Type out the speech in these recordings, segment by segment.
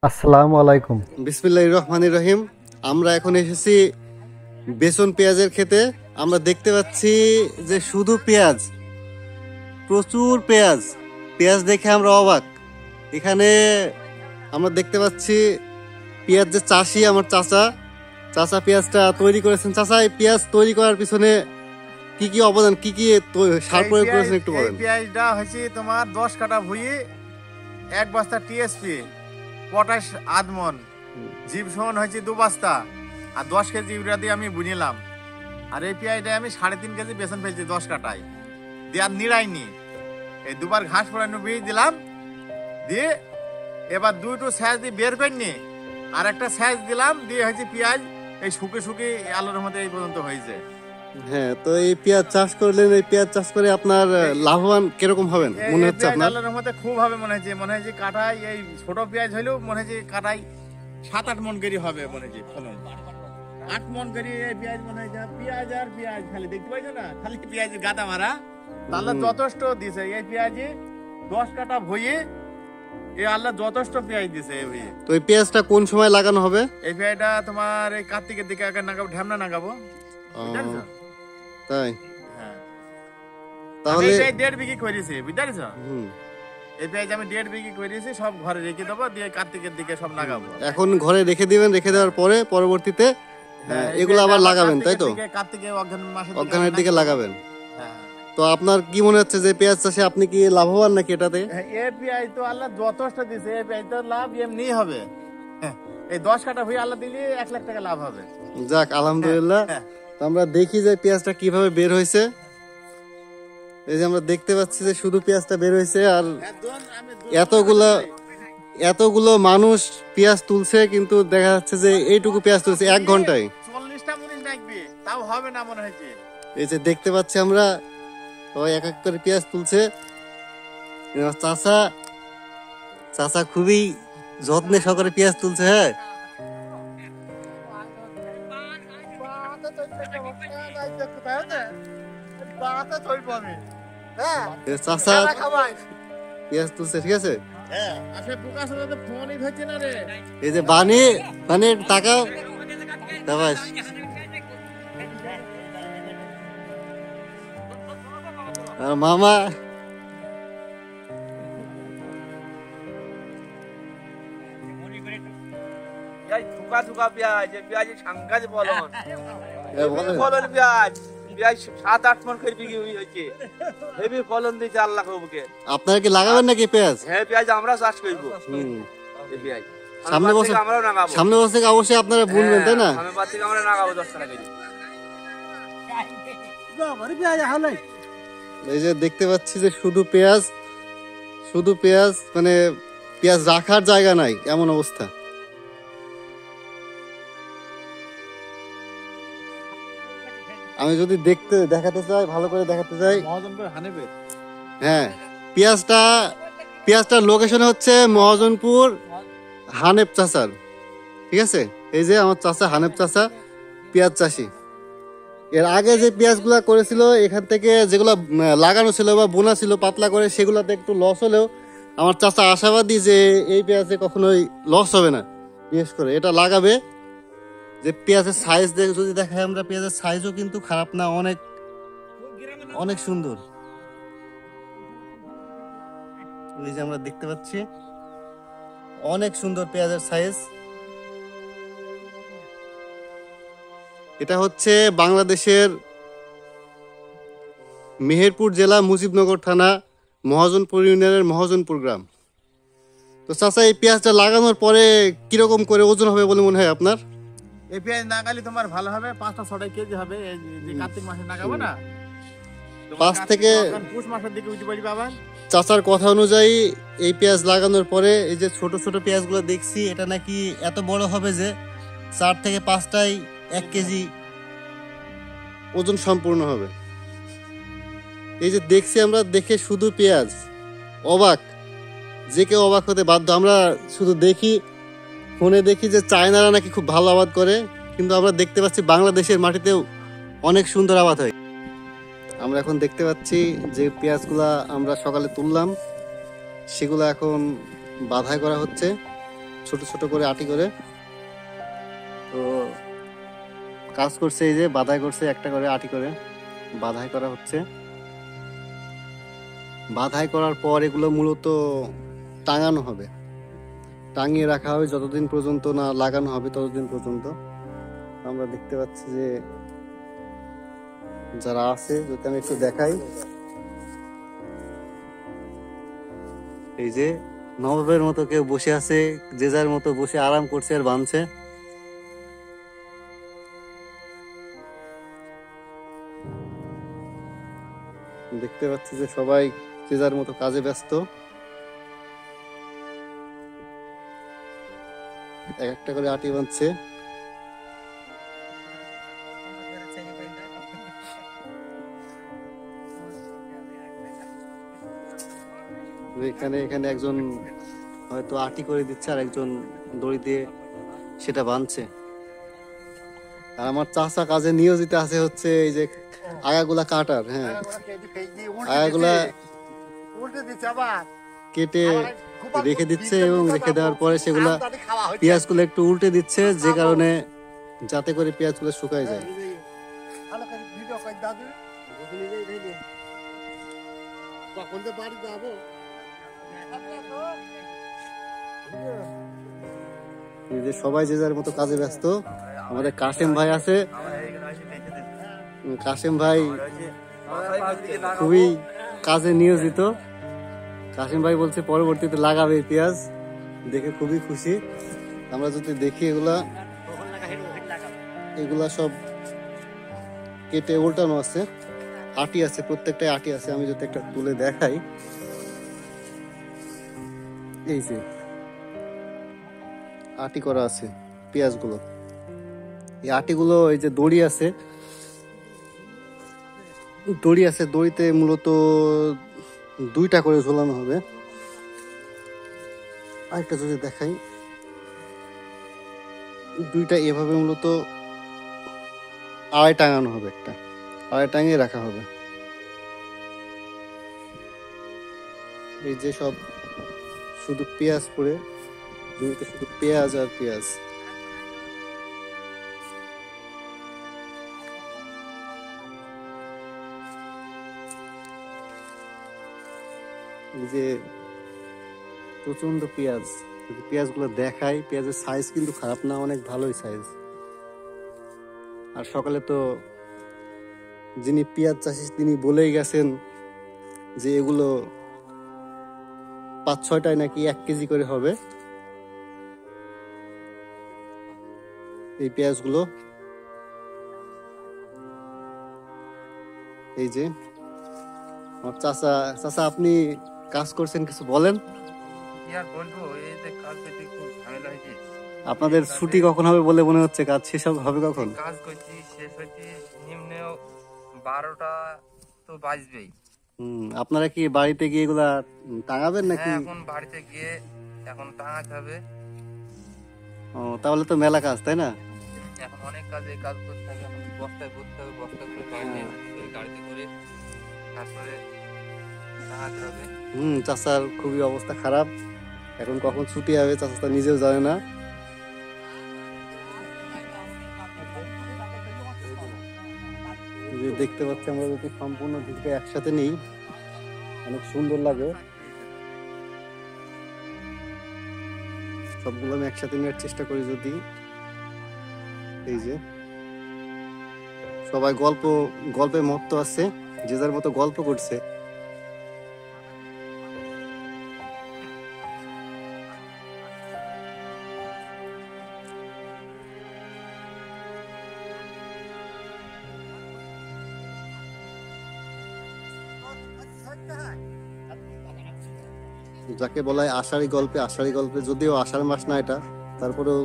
আসসালামু আলাইকুম। বিসমিল্লাহির রহমানির রহিম। আমরা এখন এসেছি বেসন পেঁয়াজের খেতে। আমরা দেখতে পাচ্ছি যে শুধু পেঁয়াজ, প্রচুর পেঁয়াজ। পেঁয়াজ দেখে আমরা অবাক। এখানে আমরা দেখতে পাচ্ছি পেঁয়াজ যে চাষি আমার চাচা, চাচা পেঁয়াজটা তৈরি করেছেন। চাচা, এই পেঁয়াজ তৈরি করার পিছনে কি কি অবদান, কি কি সার প্রয়োগ করেছেন একটু বলেন। পেঁয়াজটা হচ্ছে তোমার 10 কাঠা ভুঁই, 1 বস্তা টিএসপি, পটাশ আদমন, জিপসন হচ্ছে 2 বস্তা, আর 10 কেজি ইউরিয়া দিয়ে আমি বুনিলাম। আর এই পেঁয়াজটা আমি 3.5 কেজি বেসন ফেলছি 10 কাঠায় দিয়ে, আর নিড়াইনি। এই দুবার ঘাস ফোড়ানো বীজ দিলাম, দিয়ে এবার দুটো স্যাজ দিয়ে বের করিনি, আর একটা স্যাজ দিলাম, দিয়ে হচ্ছে পেঁয়াজ এই শুকে শুকে আলুর মধ্যে এই পর্যন্ত হয়েছে। হ্যাঁ, তো এই পেঁয়াজ চাষ করলেন, এই পেঁয়াজ চাষ করে আপনার লাভবান কিরকম হবেন মনে হচ্ছে আপনার? আলুর মধ্যে খুব হবে মনে হচ্ছে কাটাই এই ছোট পেঁয়াজ হইলেও মনে হচ্ছে কাটাই 7-8 মন কেজি হবে মনে হচ্ছে ফলন। 8 মন কেজি এই পেঁয়াজ মনে হয়, পেঁয়াজ আর পেঁয়াজ খালি দেখতে পাইছো না, খালি পেঁয়াজ গাদা মারা। তাহলে যথেষ্ট দিছে এই পেঁয়াজে 10 কাঠা ভুঁইয়ে, এই আল্লাহ যথেষ্ট পেঁয়াজ দিছে এই ভুঁইয়ে। তো এই পেঁয়াজটা কোন সময় লাগানো হবে? এই পেঁয়াজটা তোমার এই কার্তিকের দিকে আগে নাগাবো, ঢ্যামনা নাগাবো, বুঝছো? তাই? হ্যাঁ, তাহলে এই 1.5 বিঘি করেছি, বুঝছো? এই পেঁয়াজ আমি 1.5 বিঘি করেছি, সব ঘরে রেখে দেবো, দিয়ে কার্তিকের দিকে সব লাগাবো। এখন ঘরে রেখে দিবেন, রেখে দেওয়ার পরে পরবর্তীতে এগুলো আবার লাগাবেন, তাই তো? কার্তিকে অজ্ঞানের দিকে লাগাবেন। হ্যাঁ। তো আপনার কি মনে হচ্ছে যে পেঁয়াজ চাষে আপনি কি লাভবান নাকি এটাতে? এই পেঁয়াজ তো আল্লাহ যথেষ্ট দিছে, এই পেঁয়াজ তো লাভ এমনি হবে। হ্যাঁ, এই 10 কাঠা হয়ে আল্লাহ দিলে 1 লাখ টাকা লাভ হবে। যাক, আলহামদুলিল্লাহ। হ্যাঁ। তো আমরা দেখি যে পেঁয়াজটা কিভাবে বের হয়েছে। এই যে আমরা দেখতে পাচ্ছি যে শুধু পেঁয়াজটা বের হয়েছে, আর এতগুলো মানুষ পেঁয়াজ তুলছে, কিন্তু দেখা যাচ্ছে যে এইটুকু পেঁয়াজ তুলছে 1 ঘন্টায়। 40টা মরিচ লাগবে, তাও হবে না মনে হচ্ছে। এই যে দেখতে পাচ্ছি আমরা সবাই এক এক করে পেঁয়াজ তুলছে। চাচা চাচা খুবই যত্নে সহকারে পেঁয়াজ তুলছে। হ্যাঁ, চাচা পেঁয়াজ তুলছে, ঠিক আছে। এই যে বানি বানি তাকাও, সাবাস। আর মামা আপনারা কি লাগাবেন নাকি পেঁয়াজ? হ্যাঁ, পেঁয়াজ আমরা চাষ করবো। সামনে বছর থেকে অবশ্যই আপনারা বুনবেন, তাই না? আমরা লাগাবো 10 টাকা কেজি। এই যে দেখতে পাচ্ছি যে শুধু পেঁয়াজ, শুধু পেঁয়াজ, মানে পেঁয়াজ রাখার জায়গা নাই, এমন অবস্থা। আমি যদি দেখাতে চাই, ভালো করে দেখাতে চাই। হ্যাঁ, পেঁয়াজটার লোকেশন হচ্ছে মহাজনপুর হানেফ চাচার, ঠিক আছে। এই যে আমার চাচা হানেফ চাচা পেঁয়াজ চাষি। এর আগে যে পেঁয়াজগুলা করেছিল, এখান থেকে যেগুলো লাগানো ছিল বা বোনা ছিল পাতলা করে, সেগুলোতে একটু লস হলেও আমার চাচা আশাবাদী যে এই পেঁয়াজে কখনোই লস হবে না। বিশেষ করে এটা লাগাবে, যে পেঁয়াজের সাইজ যদি দেখাই আমরা, পেঁয়াজের সাইজও কিন্তু খারাপ না, অনেক অনেক সুন্দর। এই যে আমরা দেখতে পাচ্ছি অনেক সুন্দর পেঁয়াজের সাইজ। এটা হচ্ছে বাংলাদেশের মেহেরপুর জেলা, মুজিবনগর থানা, মহাজনপুর ইউনিয়নের মহাজনপুর গ্রাম। তো চাচা, এই পেঁয়াজটা লাগানোর পরে কিরকম করে ওজন হবে বলে মনে হয় আপনার? এই পেঁয়াজ নাগালি তোমার ভালো হবে, 5-6 কেজি হবে। এই যে কার্তিক মাসে নাগাবো না, 5 থেকে পুষ মাসের দিকে উঠে পড়বে আবার। চাচার কথা অনুযায়ী এই পেঁয়াজ লাগানোর পরে এই যে ছোট ছোট পেঁয়াজগুলো দেখছি, এটা নাকি এত বড় হবে যে 4 থেকে 5টাই 1 কেজি ওজন সম্পূর্ণ হবে। এই যে দেখছি আমরা, দেখে শুধু পেঁয়াজ অবাক, যে কেউ অবাক হতে বাধ্য। আমরা শুধু দেখি, ফোনে দেখি যে চায়নারা নাকি খুব ভালো আবাদ করে, কিন্তু আমরা দেখতে পাচ্ছি বাংলাদেশের মাটিতেও অনেক সুন্দর আবাদ হয়। আমরা এখন দেখতে পাচ্ছি যে পেঁয়াজগুলা আমরা সকালে তুললাম, সেগুলো এখন বাধাই করা হচ্ছে। ছোট ছোট করে আটি করে। তো কাজ করছে, এই যে বাধাই করছে, একটা করে আটি করে বাধাই করা হচ্ছে। বাধাই করার পর এগুলো মূলত টাঙানো হবে, টাঙিয়ে রাখা হবে যতদিন পর্যন্ত না লাগানো হবে ততদিন পর্যন্ত। আমরা দেখতে পাচ্ছি যে যারা আছে, যদি আমি একটু দেখাই, এই যে নবাবের মতো কেউ বসে আছে, যে যার মতো বসে আরাম করছে আর বাঁধছে। দেখতে পাচ্ছি যে সবাই যে যার মতো কাজে ব্যস্ত, এক একটা করে আটি বাঁধছে। এখানে এখানে একজন হয়তো আটি করে দিচ্ছে আর একজন দড়ি দিয়ে সেটা বাঁধছে। আর আমার চাচা কাজে নিয়োজিত আছে হচ্ছে এই যে আগাগুলা কাটার। হ্যাঁ, আগাগুলা কেটে রেখে দিচ্ছে এবং রেখে দেওয়ার পরে সেগুলা পেঁয়াজগুলো একটু উল্টে দিচ্ছে, যে কারণে যাতে করে পেঁয়াজগুলো শুকায় যায়। এই যে সবাই যে যার মতো কাজে ব্যস্ত। আমাদের কাশেম ভাই আছে, কাশেম ভাই খুবই কাজে নিয়োজিত। কাশেম ভাই বলছে পরবর্তীতে লাগাবে পেঁয়াজ, দেখে খুবই খুশি। আমরা যদি দেখি এগুলা এগুলা সব কেটে উল্টানো আছে, আটি আছে, প্রত্যেকটাই আটি আছে। আমি যদি একটা তুলে দেখাই, এই যে আটি করা আছে পেঁয়াজগুলো। এই আটিগুলো, এই যে দড়ি আছে, দড়িতে মূলত 2টা করে ঝোলানো হবে। আরেকটা যদি দেখাই, 2টা এভাবে মূলত আড়াই টাঙানো হবে, একটা আড়াই টাঙিয়ে রাখা হবে। এই যে সব শুধু পেঁয়াজ পড়ে, জমিতে শুধু পেঁয়াজ আর পেঁয়াজ। এই যে প্রচন্ড পেঁয়াজ, যদি পেঁয়াজগুলো দেখাই, পেঁয়াজের সাইজ কিন্তু খারাপ না, অনেক ভালোই সাইজ। আর সকালে তো যিনি পেঁয়াজ চাষি তিনি বলেই গেছেন যে এগুলো 5-6টায় নাকি 1 কেজি করে হবে এই পেঁয়াজগুলো। এই যে আমার চাচা আপনি কাজ করছেন, কিছু বলেন। কি আর বলবো, এই যে কাজ করতে খুব ঝামেলা হয়েছে। আপনাদের ছুটি কখন হবে বলে মনে হচ্ছে? কাজ শেষ হবে কখন? কাজ করছি, শেষ হচ্ছে নিম্নেও 12টা তো বাজবেই। আপনারা কি বাড়িতে গিয়ে এগুলা টাঙাবেন নাকি? হ্যাঁ, এখন বাড়িতে গিয়ে এখন টাঙাতে হবে। ও, তাহলে তো মেলা কাজ, তাই না? এখন অনেক কাজ, এই কাজ করতে হবে। এখন বস্তায় ভরতে হবে, বস্তা করে বাড়িতে গাড়িতে করে তারপরে টাঙাতে হবে। চাচার খুবই অবস্থা খারাপ, এখন কখন ছুটি হবে চাচা নিজেও জানে না। যে দেখতে পাচ্ছি, আমরা যদি সম্পূর্ণ ভিডিওটা একসাথে নিই অনেক সুন্দর লাগে। সবগুলো আমি একসাথে নেওয়ার চেষ্টা করি যদি। এই যে সবাই গল্পে মত্ত আছে, যে যার মতো গল্প করছে। যাকে বলা হয় আষাঢ়ি গল্পে, যদিও আষাঢ় মাস না এটা, তারপরেও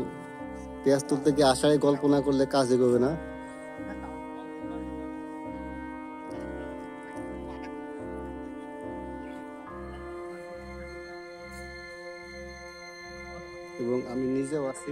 পেঁয়াজ তুলতে গিয়ে আষাঢ়ি গল্প না করলে কাজ এগোবে না। এবং আমি নিজেও আছি।